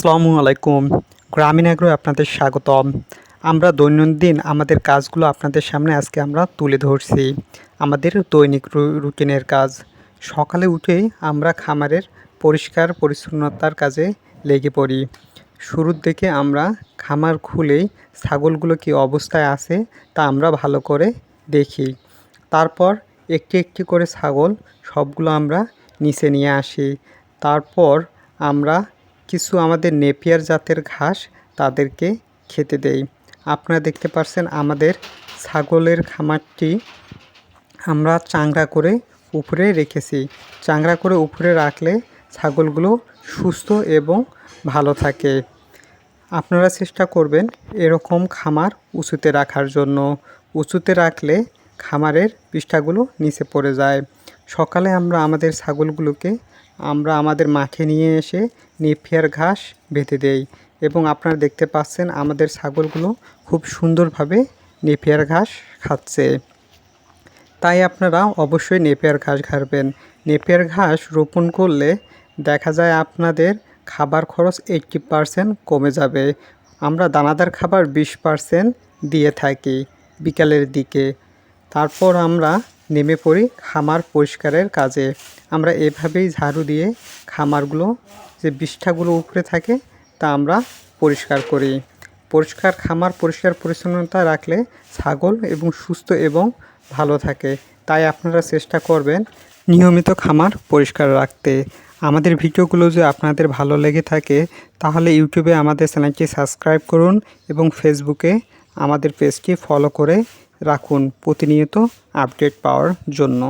আসসালামু আলাইকুম। গ্রামীণ এগ্রো আপনাদের স্বাগতম। আমরা দৈনন্দিন আমাদের কাজগুলো আপনাদের সামনে আজকে আমরা তুলে ধরছি। আমাদের দৈনিক রুটিনের কাজ। সকালে উঠেই আমরা খামারের পরিষ্কার পরিচ্ছন্নতার কাজে লেগে পড়ি। শুরুর দিকে আমরা খামার খুলেই ছাগলগুলো কী অবস্থায় আছে তা আমরা ভালো করে দেখি। তারপর একটি একটি করে ছাগল সবগুলো আমরা নিচে নিয়ে আসি। তারপর আমরা কিছু আমাদের নেপিয়ার জাতের ঘাস তাদেরকে খেতে দেই। আপনারা দেখতে পাচ্ছেন আমাদের ছাগলের খামারটি আমরা চাংড়া করে উপরে রেখেছি। চাংড়া করে উপরে রাখলে ছাগলগুলো সুস্থ এবং ভালো থাকে। আপনারা চেষ্টা করবেন এরকম খামার উঁচুতে রাখার জন্য। উঁচুতে রাখলে খামারের পৃষ্ঠাগুলো নিচে পড়ে যায়। সকালে আমরা আমাদের ছাগলগুলোকে আমাদের মাঠে নিয়ে এসে নেপিয়ার ঘাস বেঁধে দেই এবং আপনারা দেখতে পাচ্ছেন আমাদের ছাগলগুলো খুব সুন্দরভাবে নেপিয়ার ঘাস খাচ্ছে। তাই আপনারা অবশ্যই নেপিয়ার ঘাস ঘাড়বেন। নেপিয়ার ঘাস রোপণ করলে দেখা যায় আপনাদের খাবার খরচ 80% কমে যাবে। আমরা দানাদার খাবার 20% দিয়ে থাকি বিকালের দিকে। তারপর আমরা নেমে পড়ি খামার পরিষ্কারের কাজে। আমরা এভাবেই ঝাড়ু দিয়ে খামারগুলো যে বিষ্ঠাগুলো উপরে থাকে তা আমরা পরিষ্কার করি। খামার পরিষ্কার পরিচ্ছন্নতা রাখলে ছাগল এবং সুস্থ এবং ভালো থাকে। তাই আপনারা চেষ্টা করবেন নিয়মিত খামার পরিষ্কার রাখতে। আমাদের ভিডিওগুলো যদি আপনাদের ভালো লেগে থাকে তাহলে ইউটিউবে আমাদের চ্যানেলটি সাবস্ক্রাইব করুন এবং ফেসবুকে আমাদের পেজটি ফলো করে রাখুন প্রতিনিয়ত আপডেট পাওয়ার জন্য।